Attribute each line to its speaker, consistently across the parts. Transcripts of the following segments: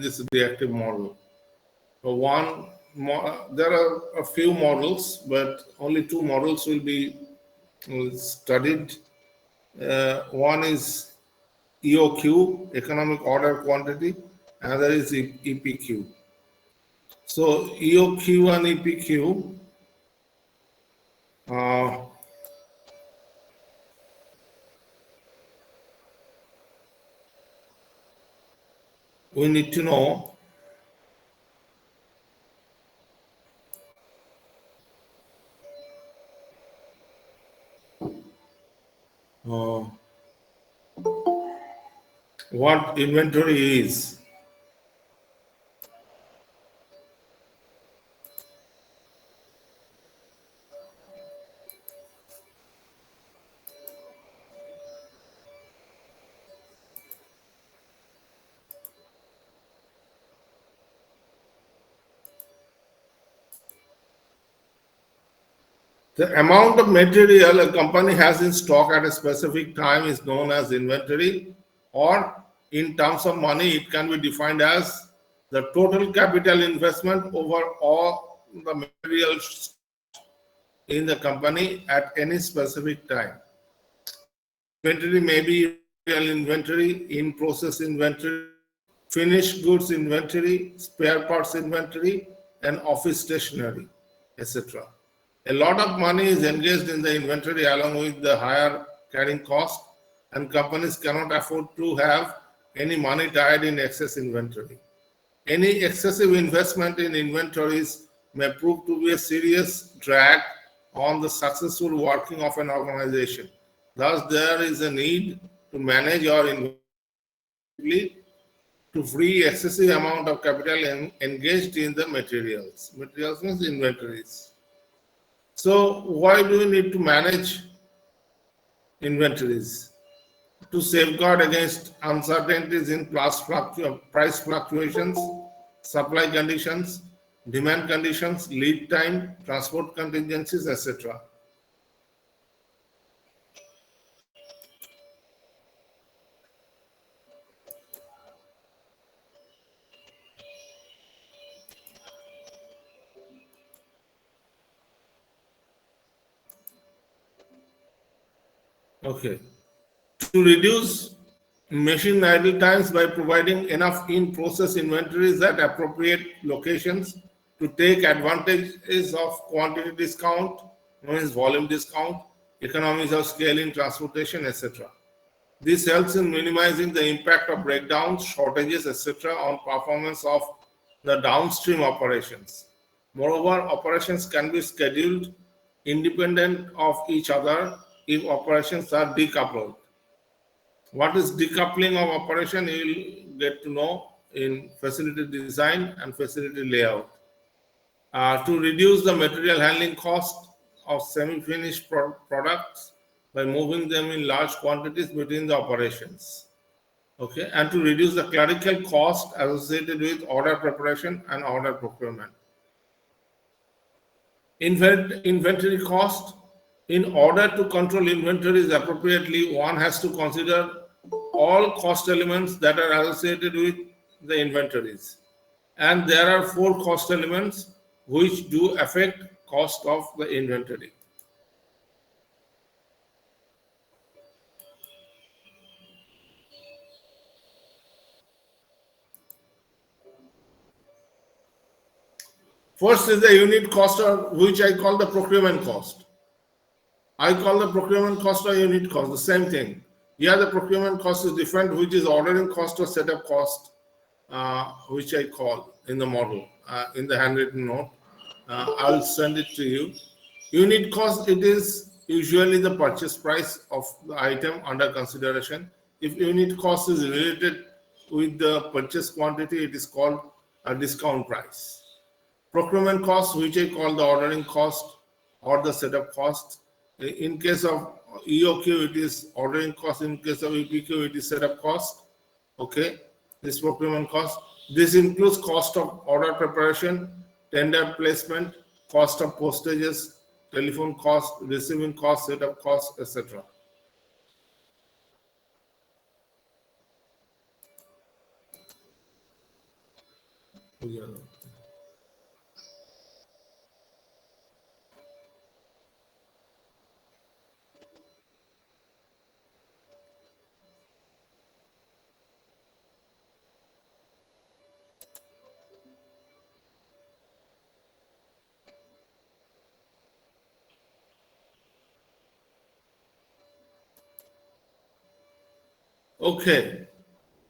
Speaker 1: this reactive model. So there are a few models, but only two models will be studied. One is EOQ, Economic Order Quantity, another is EPQ. So EOQ and EPQ, we need to know what inventory is. The amount of material a company has in stock at a specific time is known as inventory, or in terms of money, it can be defined as the total capital investment over all the materials in the company at any specific time. Inventory may be real inventory, in-process inventory, finished goods inventory, spare parts inventory, and office stationery, etc. A lot of money is engaged in the inventory along with the higher carrying cost, and companies cannot afford to have any money tied in excess inventory. Any excessive investment in inventories may prove to be a serious drag on the successful working of an organization. Thus, there is a need to manage your inventory to free excessive amount of capital engaged in the materials. Materials means inventories. So why do we need to manage inventories? To safeguard against uncertainties in price fluctuations, supply conditions, demand conditions, lead time, transport contingencies, etc. Okay. To reduce machine idle times by providing enough in-process inventories at appropriate locations to take advantages of quantity discount, known as volume discount, economies of scale in transportation, etc. This helps in minimizing the impact of breakdowns, shortages, etc. on performance of the downstream operations. Moreover, operations can be scheduled independent of each other if operations are decoupled. What is decoupling of operation? You will get to know in facility design and facility layout. To reduce the material handling cost of semi-finished products by moving them in large quantities between the operations. Okay, and to reduce the clerical cost associated with order preparation and order procurement. Inventory cost. In order to control inventories appropriately, one has to consider all cost elements that are associated with the inventories. And there are 4 cost elements which do affect cost of the inventory. First is the unit cost, which I call the procurement cost. I call the procurement cost or unit cost, the same thing. Here the procurement cost is different, which is ordering cost or setup cost, which I call in the model, in the handwritten note. I'll send it to you. Unit cost, it is usually the purchase price of the item under consideration. If unit cost is related with the purchase quantity, it is called a discount price. Procurement cost, which I call the ordering cost or the setup cost. In case of EOQ, it is ordering cost. In case of EPQ, it is setup cost. Okay, this procurement cost. This includes cost of order preparation, tender placement, cost of postages, telephone cost, receiving cost, setup cost, etc. Okay.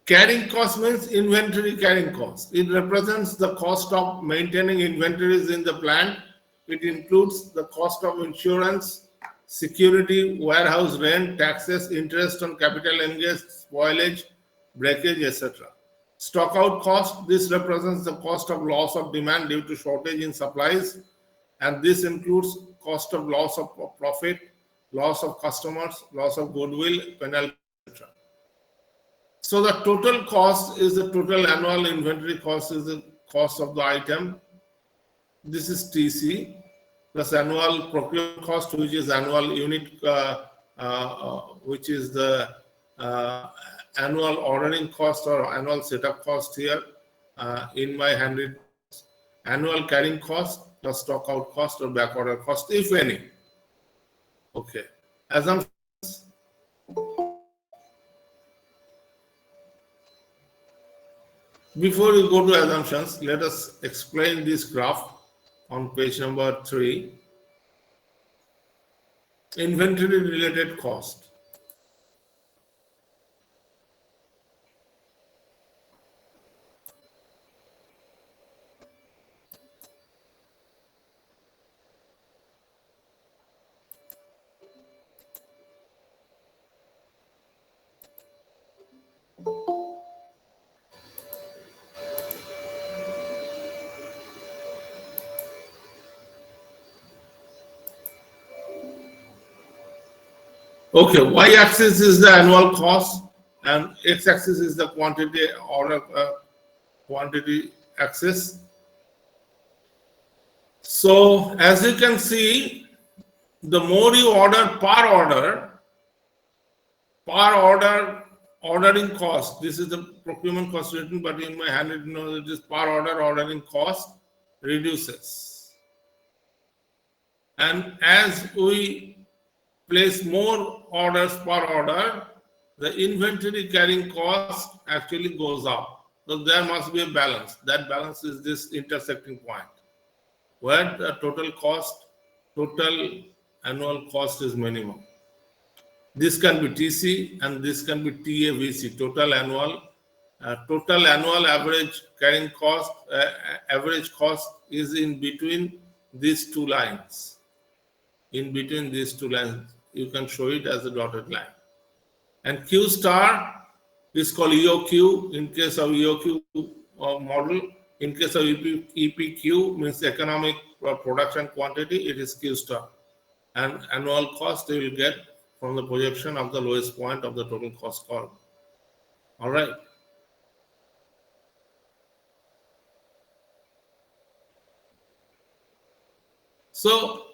Speaker 1: Carrying cost means inventory carrying cost. It represents the cost of maintaining inventories in the plant. It includes the cost of insurance, security, warehouse rent, taxes, interest on capital engaged, spoilage, breakage, etc. Stock out cost. This represents the cost of loss of demand due to shortage in supplies, and this includes cost of loss of profit, loss of customers, loss of goodwill, penalty, etc. So the total cost is the total annual inventory cost is the cost of the item. This is TC plus annual procurement cost, which is annual unit, which is the annual ordering cost or annual setup cost here in my handwritten. Annual carrying cost plus stock out cost or back order cost, if any. Okay. Assumption. Before we go to assumptions, let us explain this graph on page number 3. Inventory related cost. Okay, y-axis is the annual cost and x-axis is the quantity order quantity axis. So as you can see, the more you order per order ordering cost. This is the procurement cost written, but in my handwritten note it is per order ordering cost reduces. And as we place more orders per order, the inventory carrying cost actually goes up. So there must be a balance. That balance is this intersecting point where the total annual cost is minimum. This can be TC and this can be TAVC, total annual average carrying cost, average cost is in between these two lines. In between these two lines, you can show it as a dotted line. And Q star is called EOQ in case of EOQ model. In case of EPQ means economic production quantity, it is Q star. And annual cost you will get from the projection of the lowest point of the total cost curve. All right. So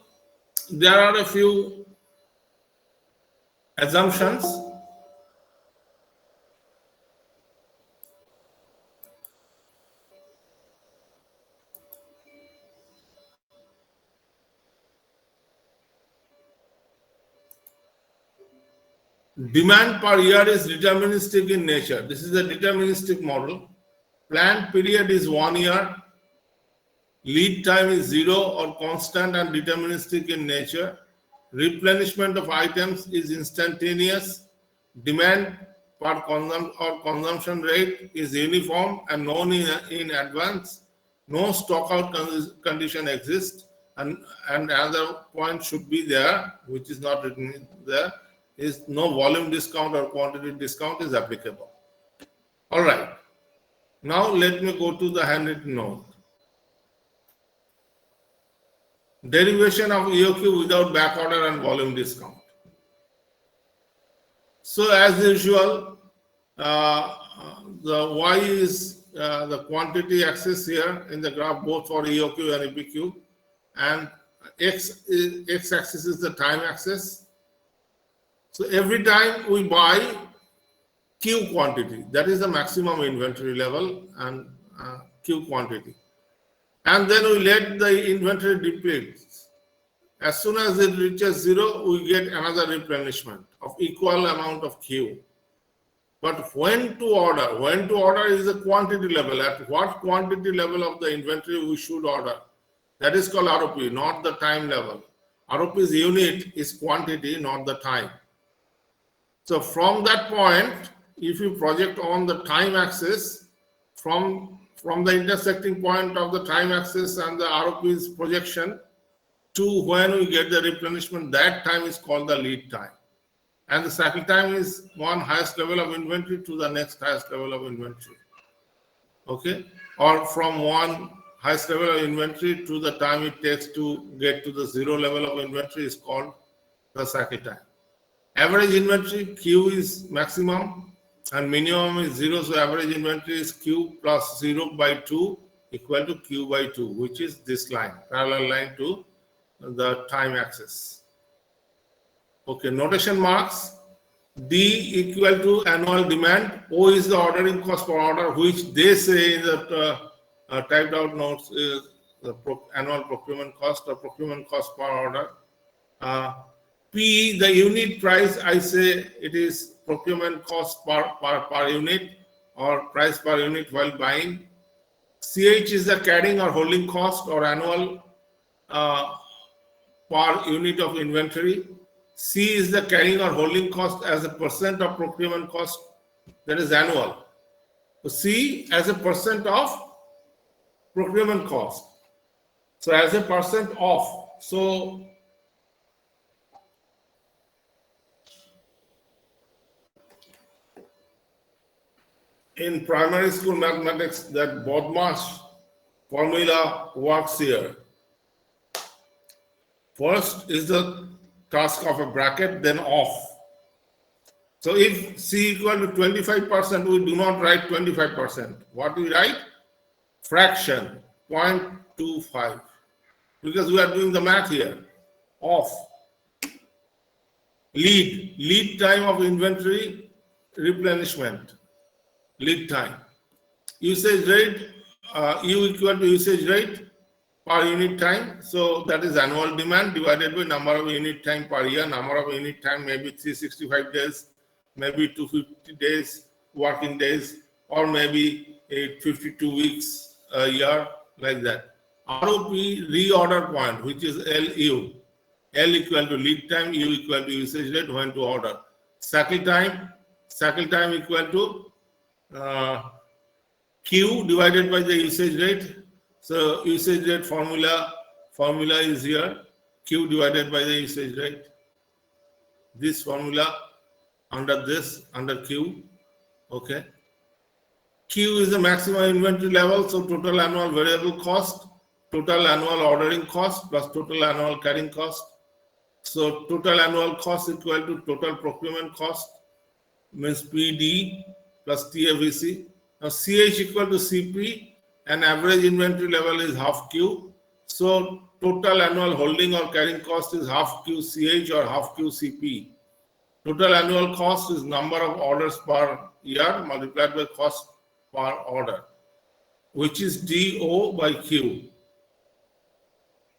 Speaker 1: there are a few assumptions. Demand per year is deterministic in nature. This is a deterministic model. Planned period is 1 year. Lead time is 0 or constant and deterministic in nature. Replenishment of items is instantaneous. Demand per consumption rate is uniform and known in advance. No stock out condition exists. And another point should be there, which is not written there, is no volume discount or quantity discount is applicable. All right. Now let me go to the handwritten note. Derivation of EOQ without back order and volume discount. So as usual, the Y is the quantity axis here in the graph both for EOQ and EPQ, and X axis is the time axis. So every time we buy Q quantity, that is the maximum inventory level, and Q quantity. And then we let the inventory deplete. As soon as it reaches zero, we get another replenishment of equal amount of Q. But when to order? When to order is the quantity level. At what quantity level of the inventory we should order? That is called ROP, not the time level. ROP's unit is quantity, not the time. So from that point, if you project on the time axis, from the intersecting point of the time axis and the ROP's projection to when we get the replenishment, that time is called the lead time. And the cycle time is one highest level of inventory to the next highest level of inventory. Okay? Or from one highest level of inventory to the time it takes to get to the zero level of inventory is called the cycle time. Average inventory, Q is maximum and minimum is zero. So average inventory is Q plus 0 by 2 equal to Q by 2, which is this line, parallel line to the time axis. Okay, notation marks. D equal to annual demand. O is the ordering cost per order, which they say in the typed out notes is the annual procurement cost or procurement cost per order. P, the unit price, I say it is procurement cost per unit or price per unit while buying. CH is the carrying or holding cost or annual per unit of inventory. C is the carrying or holding cost as a percent of procurement cost, that is annual. So C as a percent of procurement cost. So as a percent of. So in primary school mathematics, that BODMAS formula works here. First is the task of a bracket, then off. So if C equal to 25%, we do not write 25%. What we write? Fraction, 0.25. Because we are doing the math here. Off. Lead time of inventory replenishment. Lead time. Usage rate, U equal to usage rate per unit time. So that is annual demand divided by number of unit time per year. Number of unit time maybe 365 days, maybe 250 days, working days, or maybe 52 weeks a year, like that. ROP, reorder point, which is LU. L equal to lead time, U equal to usage rate when to order. Cycle time equal to Q divided by the usage rate. So usage rate formula is here, Q divided by the usage rate. This formula under Q, okay. Q is the maximum inventory level, so total annual variable cost, total annual ordering cost plus total annual carrying cost. So total annual cost equal to total procurement cost, means PD plus TAVC. Now CH equal to CP, and average inventory level is half Q. So total annual holding or carrying cost is half Q CH or half Q CP. Total annual cost is number of orders per year multiplied by cost per order, which is DO by Q.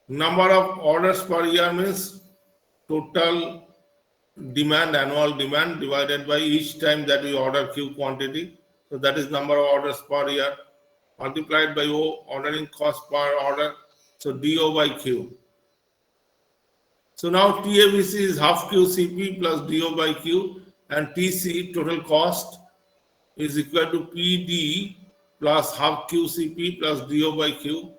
Speaker 1: Number of orders per year means total demand, annual demand divided by each time that we order Q quantity. So that is number of orders per year multiplied by O, ordering cost per order. So DO by Q. So now TAVC is half QCP plus DO by Q, and TC, total cost, is equal to PD plus half QCP plus DO by Q.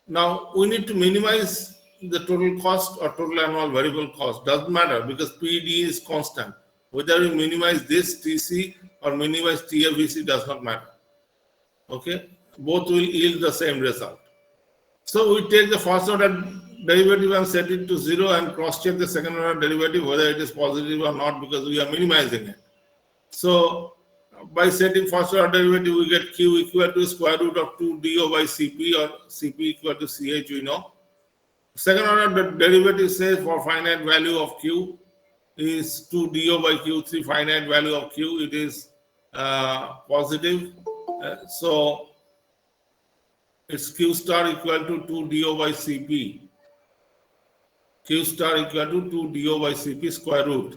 Speaker 1: Now we need to minimize the total cost or total annual variable cost. Doesn't matter because PD is constant. Whether we minimize this TC or minimize TAVC does not matter. Okay, both will yield the same result. So we take the first order derivative and set it to 0 and cross check the second order derivative whether it is positive or not, because we are minimizing it. So by setting first order derivative, we get Q equal to square root of 2 DO by CP, or CP equal to CH, we know. Second order derivative says for finite value of Q is 2 DO by Q3, finite value of Q, it is positive. So It's Q star equal to 2 DO by CP. Q star equal to 2 DO by CP square root.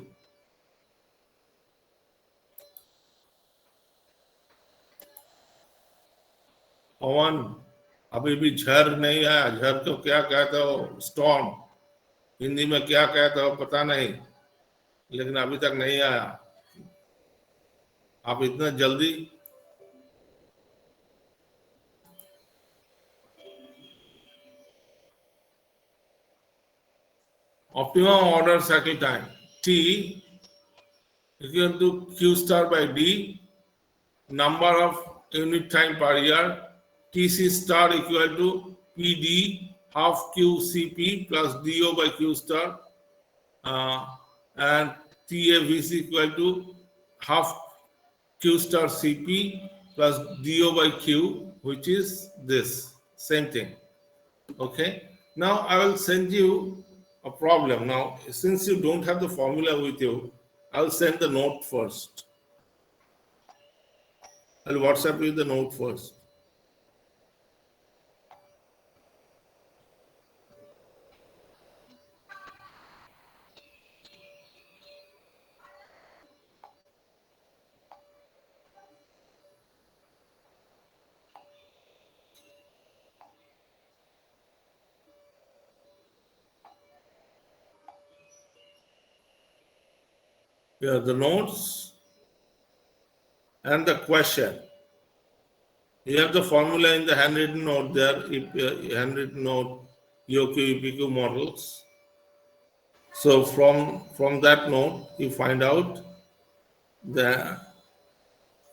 Speaker 1: पवन अभी भी झर नहीं आया. झर को क्या कहते हो? स्टॉर्म. हिंदी में क्या कहते हो पता नहीं, लेकिन अभी तक नहीं आया. आप इतना जल्दी. Optimum order cycle time T equal to Q star by D, number of unit time per year. TC star equal to PD half QCP plus DO by Q star, and TAVC equal to half Q star CP plus DO by Q, which is this same thing. Okay. Now I will send you a problem. Now, since you don't have the formula with you, I'll send the note first. I'll WhatsApp you the note first. Here are the notes and the question. You have the formula in the handwritten note there, handwritten note, EOQ, EPQ models. So from that note, you find out the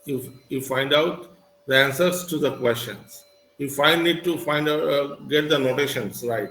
Speaker 1: you find out the answers to the questions. You need to find out, get the notations right.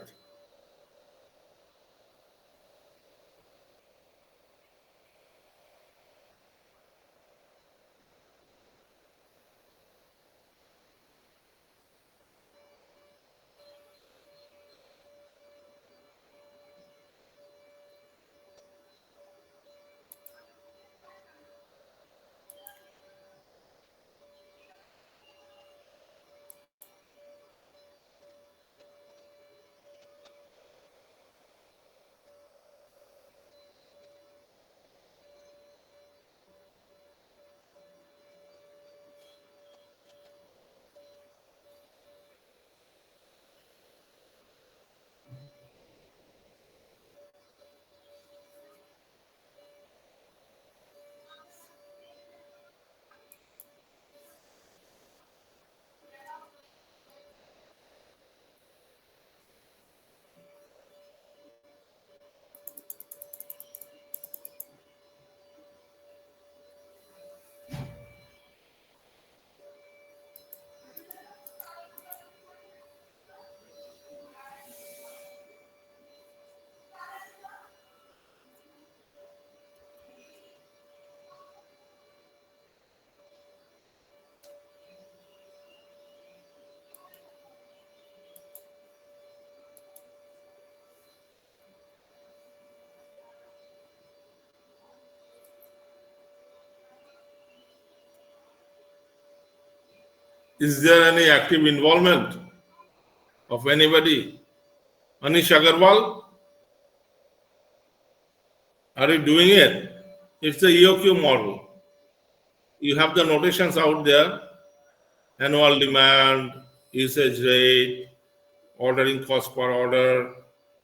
Speaker 1: Is there any active involvement of anybody? Anish Agarwal, are you doing it? It's the EOQ model. You have the notations out there: annual demand, usage rate, ordering cost per order.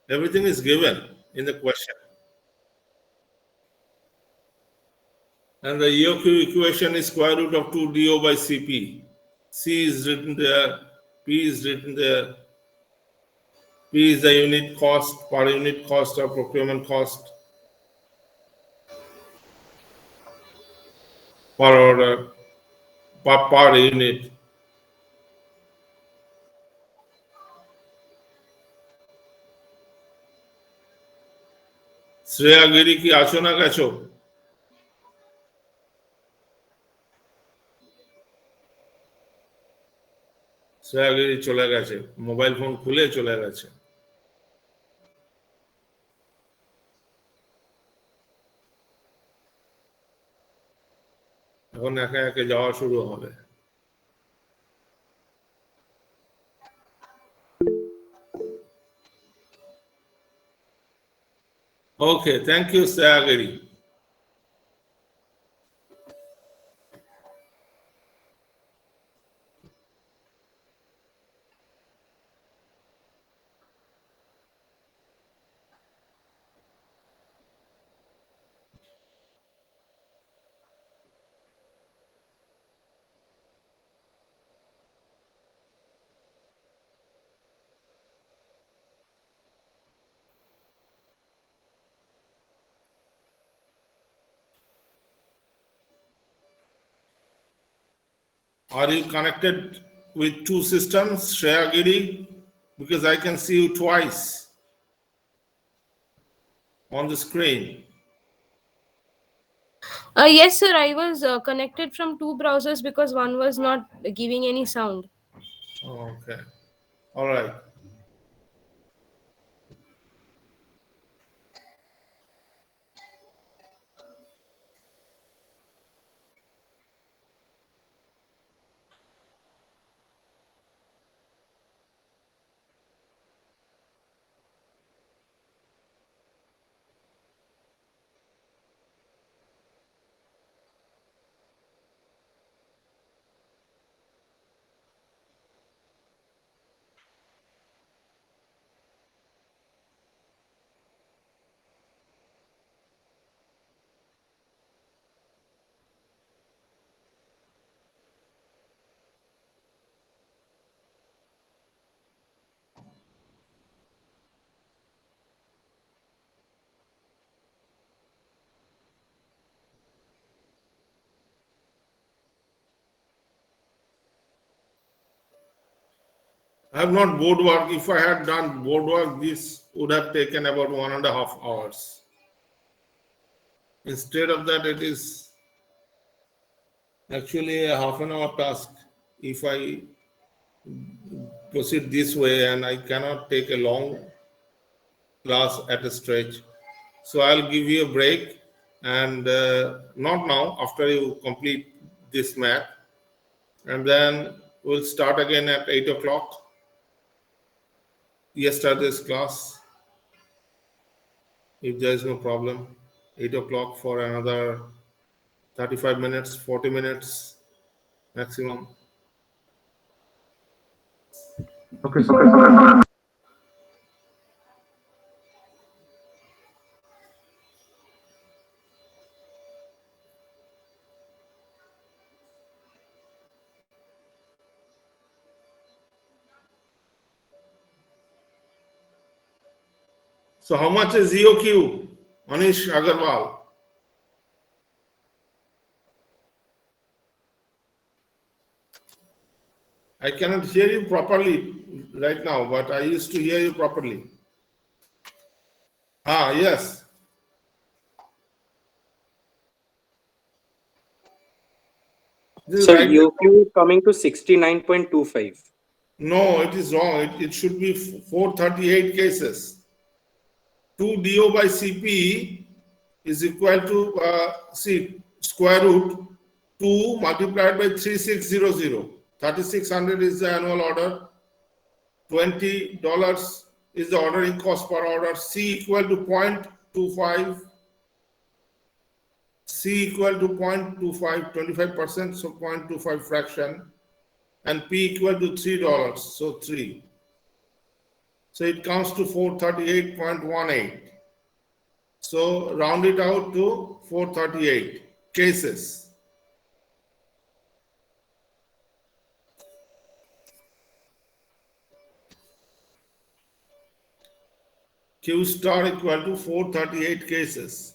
Speaker 1: Everything is given in the question. And the EOQ equation is square root of 2 DO by CP. C is written there, P is written there. P is the unit cost, per unit cost or procurement cost per order, per unit. Shreya গিরি কি আছো না গেছো? শ্রেয়া গিরি চলে গেছে, mobile phone খুলে চলে গেছে. এখন একে একে যাওয়া শুরু হবে. Okay, thank you, Sayagiri. Are you connected with two systems, Sayagiri? Because I can see you twice on the screen.
Speaker 2: Yes, sir. I was connected from two browsers because one was not giving any sound.
Speaker 1: Okay, all right. I have not boardwork. If I had done boardwork, this would have taken about 1.5 hours. Instead of that, it is actually a half an hour task. If I proceed this way, and I cannot take a long class at a stretch. So I'll give you a break, and not now, after you complete this math, and then we'll start again at 8 o'clock, yesterday's class, if there is no problem. 8 o'clock for another 35 minutes, 40 minutes maximum.
Speaker 3: Okay, sir.
Speaker 1: So how much is EOQ? Manish Agarwal. I cannot hear you properly right now, but I used to hear you properly. Ah, yes. This is
Speaker 3: Sir,
Speaker 1: right.
Speaker 3: UQ is coming to 69.25.
Speaker 1: No, it is wrong. It should be 438 cases. 2 DO by CP is equal to, see, square root 2 multiplied by 3600. 3600 is the annual order. $20 is the ordering cost per order. C equal to 0.25. C equal to 0.25, 25%, so 0.25 fraction. And P equal to $3, so 3. So it comes to 438.18. So round it out to 438 cases. Q star equal to 438 cases.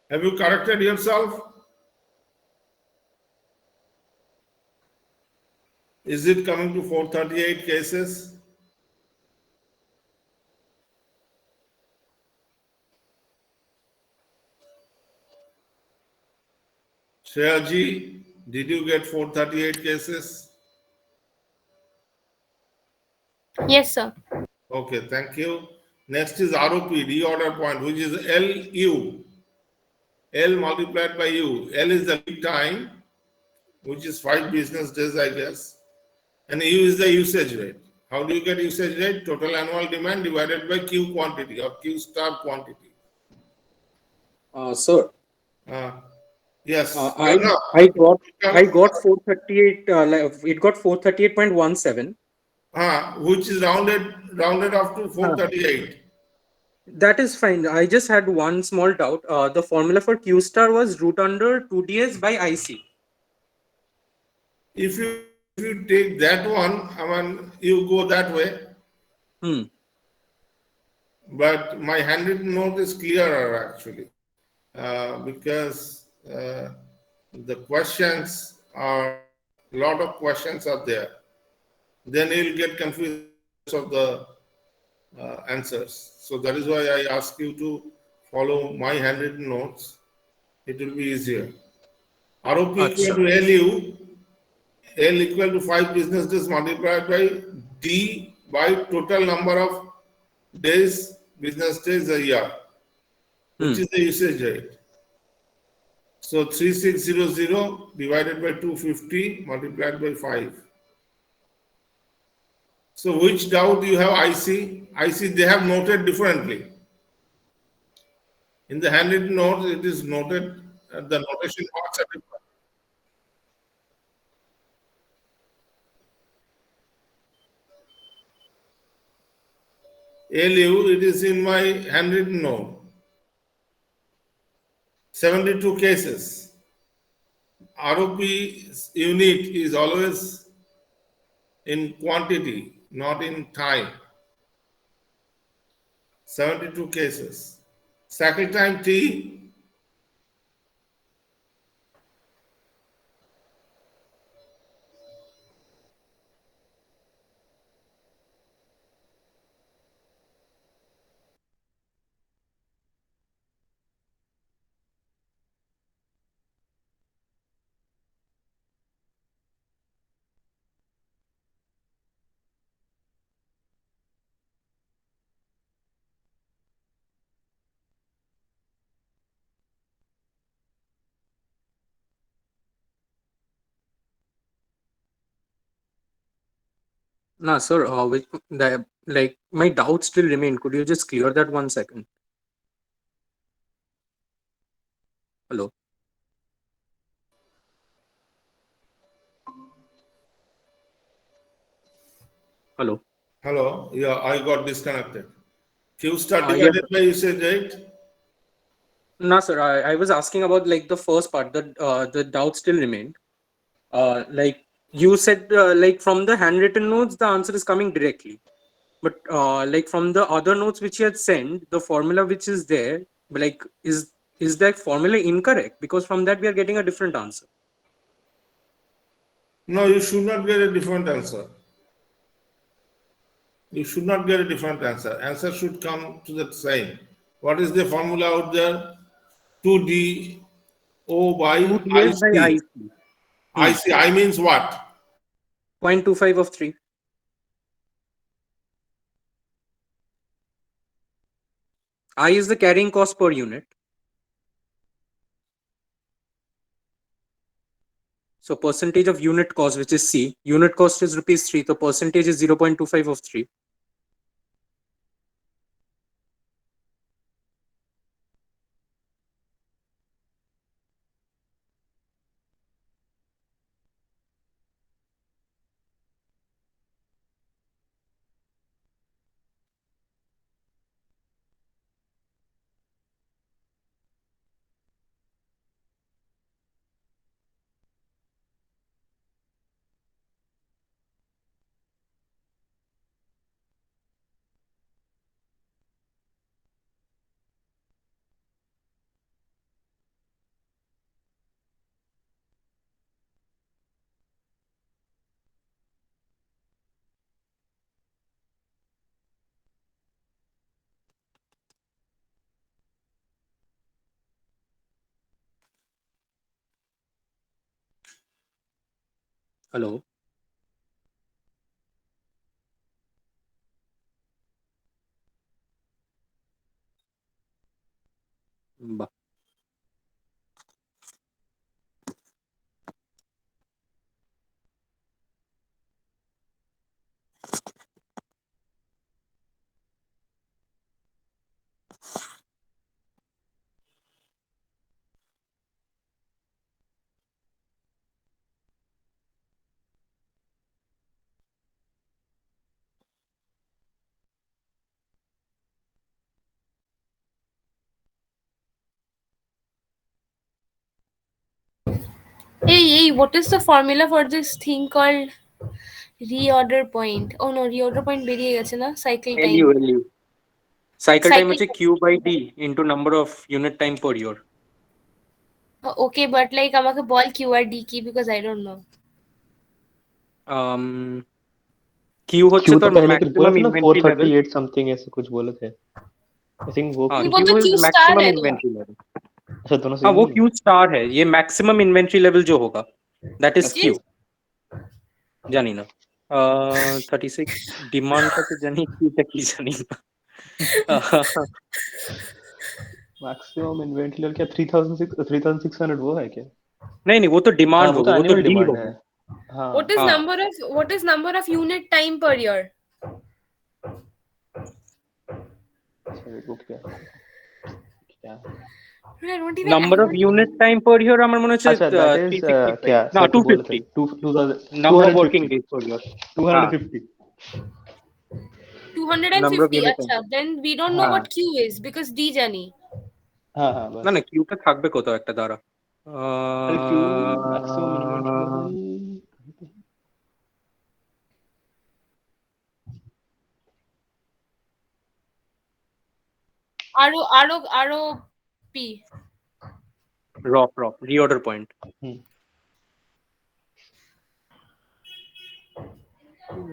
Speaker 1: Have you corrected yourself? Is it coming to 438 cases? Shreyaji, did you get 438 cases?
Speaker 2: Yes, sir.
Speaker 1: Okay, thank you. Next is ROP, reorder point, which is LU. L multiplied by U. L is the lead time, which is 5 business days, I guess. And U is the usage rate. How do you get usage rate? Total annual demand divided by Q quantity or Q star quantity.
Speaker 3: Sir,
Speaker 1: Uh, yes.
Speaker 3: I
Speaker 1: No,
Speaker 3: I got I got 438. It got 438.17.
Speaker 1: which is rounded off to
Speaker 3: Huh.
Speaker 1: 438.
Speaker 3: That is fine. I just had one small doubt. The formula for Q star was root under 2ds by IC.
Speaker 1: If you take that one, I mean, you go that way.
Speaker 3: Hmm.
Speaker 1: But my handwritten note is clearer actually, because the questions are a lot of questions are there. Then you'll get confused of the answers. So that is why I ask you to follow my handwritten notes. It will be easier. ROP equal
Speaker 3: Acha.
Speaker 1: to LU, L equal to 5 business days multiplied by D by total number of days, business days a year, which
Speaker 3: Hmm.
Speaker 1: is the usage rate. So 3600 divided by 250 multiplied by 5. So which doubt you have IC? IC they have noted differently. In the handwritten notes, it is noted, the notation parts are different. LU, it is in my handwritten note. 72 cases. ROP unit is always in quantity, not in time. 72 cases. Cycle time T,
Speaker 3: Nah, sir. Like my doubts still remain. Could you just clear that 1 second? Hello. Hello.
Speaker 1: hello, yeah, I got disconnected. Q star
Speaker 3: Yes.
Speaker 1: divided by usage rate.
Speaker 3: No, sir. I was asking about like the first part. The doubt still remained. Like you said, like from the handwritten notes, the answer is coming directly. But like from the other notes which you had sent, the formula which is there, like is that formula incorrect? Because from that we are getting a different answer.
Speaker 1: No, you should not get a different answer. You should not get a different answer. Answer should come to the same. What is the formula out there? 2D O by
Speaker 3: 2ds by
Speaker 1: IC.
Speaker 3: IC. Hmm.
Speaker 1: IC, I means what?
Speaker 3: 0.25 of 3. I is the carrying cost per unit. So percentage of unit cost, which is C. Unit cost is rupees 3. The percentage is 0.25 of 3. Hello. বাহ।
Speaker 2: Hey, what is the formula for this thing called reorder point? Oh no, reorder point বেরিয়ে গেছে না? Cycle time.
Speaker 3: LU cycle time
Speaker 2: Cycle
Speaker 3: হচ্ছে
Speaker 2: time.
Speaker 3: Q by D into number of unit time per year.
Speaker 2: Okay, but like আমাকে বল QRD কি because I don't know.
Speaker 3: Q হচ্ছে
Speaker 4: Q तो
Speaker 3: তোর
Speaker 4: पहले के बोला
Speaker 3: ম্যাক্সিমাম
Speaker 4: था ना
Speaker 3: ইনভেন্টরি লেভেল।
Speaker 4: 438 समथिंग ऐसे कुछ बोले थे आई थिंक वो
Speaker 3: हाँ,
Speaker 4: क्यू
Speaker 2: वो
Speaker 3: क्यू
Speaker 2: तो
Speaker 3: इज
Speaker 2: Q star
Speaker 3: मैक्सिमम
Speaker 2: है ना?
Speaker 3: Inventory level.
Speaker 4: अच्छा दोनों
Speaker 3: हाँ,
Speaker 4: सेम
Speaker 3: वो
Speaker 4: ही है
Speaker 3: क्यू स्टार है, ये मैक्सिमम इन्वेंट्री लेवल जो होगा that is
Speaker 2: Which
Speaker 3: Q.
Speaker 2: is
Speaker 3: জানি না। 36 ডিমান্ডটাকে জানি, কিউটা কি জানি না।
Speaker 4: मैक्सिमम इन्वेंटरी लेवल क्या 3600 वो है क्या
Speaker 3: नहीं नहीं, वो तो
Speaker 4: हाँ
Speaker 3: डिमांड
Speaker 4: वो तो
Speaker 3: होगा, वो तो
Speaker 4: एनुअल
Speaker 3: डी
Speaker 4: डिमांड है
Speaker 3: होगा।
Speaker 4: हाँ
Speaker 3: हाँ
Speaker 2: what is number of unit time per year?
Speaker 4: अच्छा वो क्या क्या
Speaker 2: I don't even I
Speaker 3: number of
Speaker 2: don't
Speaker 3: unit time per year আমার মনে হচ্ছে
Speaker 4: अच्छा दैट इज
Speaker 3: 365
Speaker 4: क्या
Speaker 3: না
Speaker 4: सर के बोले थे
Speaker 3: 250 number of working
Speaker 4: 250
Speaker 3: days per year. হ্যাঁ,
Speaker 4: 250 number of
Speaker 2: 250.
Speaker 4: Unit
Speaker 2: Acha, then we don't know
Speaker 4: हाँ
Speaker 2: what Q is because D জানি.
Speaker 4: हाँ हाँ
Speaker 3: না
Speaker 4: बस
Speaker 3: না, কিউটা থাকবে কোথাও একটা, দ্বারা।
Speaker 4: अरे क्यू मैक्सिमम इन्वेंटरी लेवल
Speaker 2: আরো P.
Speaker 3: রপ রিঅর্ডার পয়েন্ট।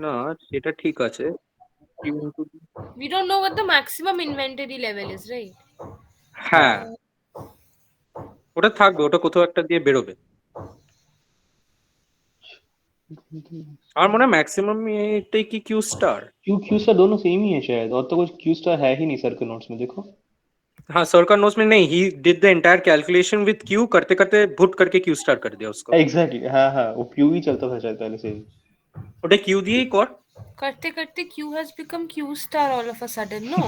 Speaker 3: না, সেটা ঠিক আছে। Q into D।
Speaker 2: We don't know what the maximum inventory level is, right?
Speaker 3: হ্যাঁ, ওটা থাকবে, ওটা কোথাও একটা দিয়ে বেরোবে। আমার মনে হয় ম্যাক্সিমাম এটাই কি Q star.
Speaker 4: Q Q star दोनों सेम ही है शायद और तो कुछ क्यू स्टार है ही नहीं सर के नोट्स में देखो
Speaker 3: हाँ, सरकार नोट्स में नहीं, he did the entire calculation with Q, करते करते भुट करके क्यू स्टार कर दिया उसको।
Speaker 4: एग्जैक्टली हाँ हाँ वो क्यू ही चलता था शायद पहले से ही
Speaker 3: ওটা কিউ দিয়েই কর।
Speaker 2: करते करते Q has become Q star all of a sudden, no?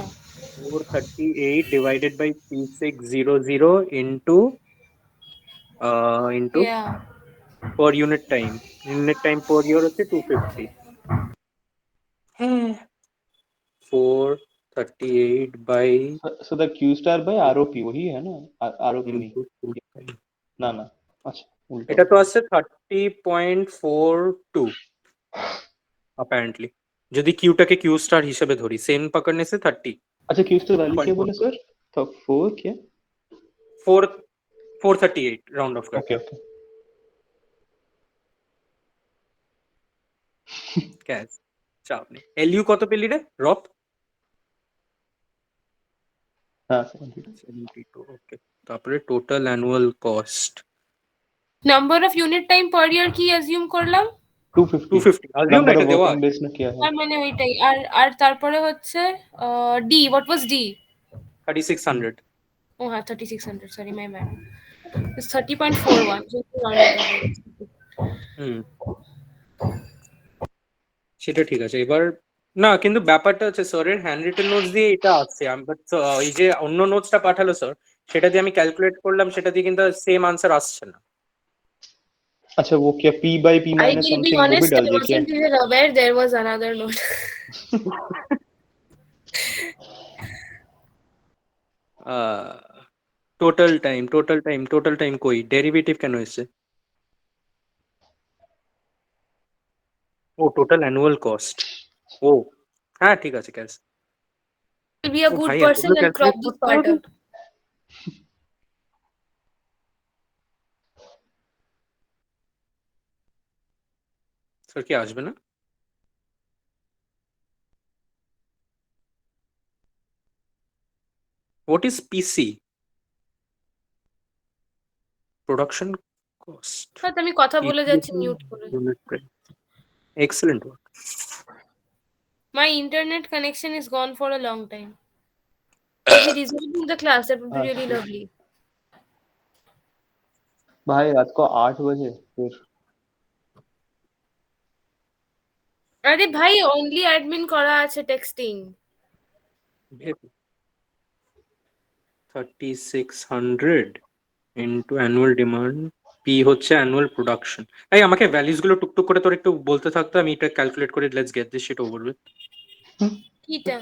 Speaker 3: 438 divided by 3600 into
Speaker 2: Yeah.
Speaker 3: per unit time। unit time per year হচ্ছে 250। হ্যাঁ, 438 by
Speaker 4: so the Q star by ROP वही है ना आरओपी नहीं
Speaker 3: into 250।
Speaker 4: ना ना अच्छा उल्टा
Speaker 3: এটা তো আসছে 30.42 অ্যাপারেন্টলি, যদি কিউটাকে কিউ স্টার হিসেবে ধরি। সেম पकड़ने से 30।
Speaker 4: अच्छा क्यू स्टार वैल्यू क्या बोले सर तो 4 क्या
Speaker 3: 4 438 राउंड ऑफ करके।
Speaker 4: ओके ओके
Speaker 3: ক্যাশ, চাপ নেই। এলইউ কত পেলি রে রপ?
Speaker 4: हाँ
Speaker 3: 72। ওকে, তারপরে total annual cost
Speaker 2: Number of unit time per year কি assume করলাম?
Speaker 4: 250
Speaker 3: 250। আসিউম না,
Speaker 4: नंबर
Speaker 3: এটা
Speaker 4: ऑफ
Speaker 3: দেওয়া
Speaker 4: वर्किंग
Speaker 3: আছে।
Speaker 4: डेज में क्या है
Speaker 2: তার মানে ওইটাই আর তারপরে হচ্ছে D. What was D?
Speaker 3: 3600।
Speaker 2: Oh, হ্যাঁ 3600. Sorry, my bad. It's 30.41. Just round it up.
Speaker 3: হুম, সেটা ঠিক আছে। এবার না, কিন্তু ব্যাপারটা হচ্ছে স্যারের হ্যান্ড রিটেন নোটস দিয়ে এটা আসছে, বাট এই যে অন্য নোটসটা পাঠালো স্যার, সেটা দিয়ে আমি ক্যালকুলেট করলাম, সেটা দিয়ে কিন্তু সেম আনসার আসছে না।
Speaker 4: अच्छा वो क्या p by p
Speaker 2: I
Speaker 4: minus
Speaker 2: will be
Speaker 4: something वो भी
Speaker 2: honest,
Speaker 4: डाल
Speaker 2: I
Speaker 4: दिया क्या
Speaker 2: wasn't even aware there was another note.
Speaker 3: Total time কই ডেরিভেটিভ কেন এসছে? ও টোটাল অ্যানুয়াল কস্ট। ও হ্যাঁ, ঠিক আছে ক্যাশ।
Speaker 2: Will be a
Speaker 3: ও
Speaker 2: good
Speaker 3: ভাই,
Speaker 2: person
Speaker 3: এতগুলো
Speaker 2: and crop
Speaker 3: ক্যালকুলেট
Speaker 2: this
Speaker 3: করতে
Speaker 2: part
Speaker 3: হবে?
Speaker 2: out.
Speaker 3: স্যার কি আসবে না? What is PC? Production cost.
Speaker 2: হয়তো আমি কথা বলে যাচ্ছি মিউট করে।
Speaker 3: Unit price. Excellent work.
Speaker 2: My internet connection is gone for a long time. If we resume in the class, that would be really lovely.
Speaker 4: भाई रात को 8 बजे फिर
Speaker 2: আরে ভাই only admin করা আছে texting.
Speaker 3: 3600 into annual demand. P হচ্ছে annual production. এই আমাকে ভ্যালুস গুলো টুকটুক করে তোর একটু বলতে থাকতো, আমি এটা ক্যালকুলেট করে let's get this sheet over with.
Speaker 2: কিটা?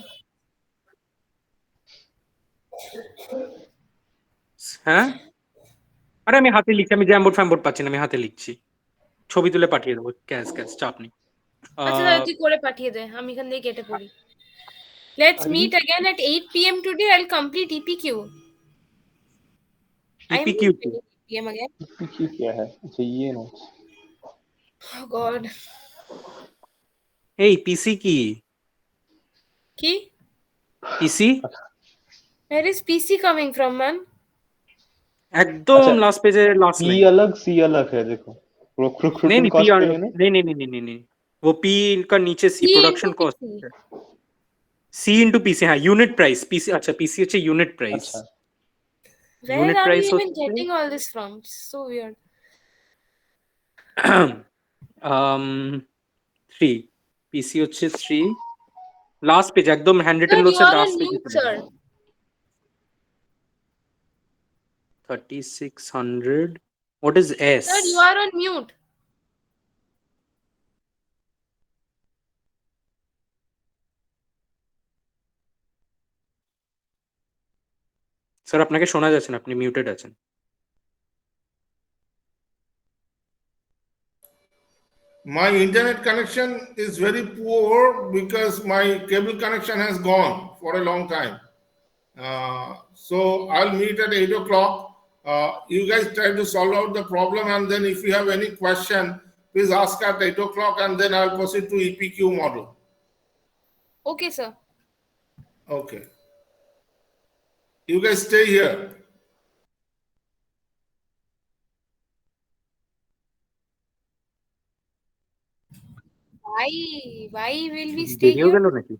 Speaker 3: হ্যাঁ, আরে আমি হাতে লিখছি, আমি জ্যামবোর্ড ফ্যামবোর্ড পাচ্ছি না, আমি হাতে লিখছি, ছবি তুলে পাঠিয়ে দেবো, ক্যাশ চাপ নেই।
Speaker 2: আচ্ছা তাহলে তুই করে পাঠিয়ে দে, আমি এখান থেকে কেটে পড়ি। Let's meet again at 8 p.m. today. I'll complete EPQ. I am
Speaker 3: EPQ
Speaker 2: meeting 8 p.m. again.
Speaker 4: PQ क्या है? अच्छा ये नोट्स
Speaker 2: Oh God.
Speaker 3: এই পিসি কি?
Speaker 2: কি?
Speaker 3: পিসি
Speaker 2: Where is PC coming from, man?
Speaker 3: একদম
Speaker 4: अच्छा
Speaker 3: লাস্ট পেজে লাস্ট
Speaker 4: P
Speaker 3: লাইন।
Speaker 4: अलग C अलग है देखो
Speaker 3: नहीं
Speaker 4: recruitment
Speaker 3: नहीं, पी
Speaker 4: cost पे यूनिट
Speaker 3: नहीं नहीं नहीं नहीं नहीं नहीं, वो पी का नीचे सी
Speaker 2: C
Speaker 3: production
Speaker 2: into
Speaker 3: cost,
Speaker 2: PC.
Speaker 3: सी इंटू पीसी। हाँ, यूनिट प्राइस पीसी, अच्छा पीसी হচ্ছে यूनिट प्राइस।
Speaker 4: अच्छा
Speaker 2: Where
Speaker 3: unit
Speaker 2: are you
Speaker 3: price
Speaker 2: even
Speaker 3: হচ্ছে
Speaker 2: getting all this from? So weird.
Speaker 3: 3, পিসি হচ্ছে 3, লাস্ট পেজ একদম hand
Speaker 2: Sir,
Speaker 3: written
Speaker 2: you
Speaker 3: notes এর
Speaker 2: are on
Speaker 3: last পেজে
Speaker 2: mute, sir.
Speaker 3: 3600। what is S?
Speaker 2: Sir, you are on mute.
Speaker 3: Sir আপনাকে শোনা যাচ্ছে না, আপনি মিউটেড আছেন।
Speaker 1: My internet connection is very poor because my cable connection has gone for a long time. So I'll meet at 8 o'clock. You guys try to solve out the problem, and then if you have any question, please ask at 8 o'clock, and then I'll proceed to EPQ model.
Speaker 2: Okay, sir.
Speaker 1: Okay. You guys stay here.
Speaker 2: Why? Why will we stay
Speaker 3: দেরিও
Speaker 2: here?
Speaker 3: গেল নাকি?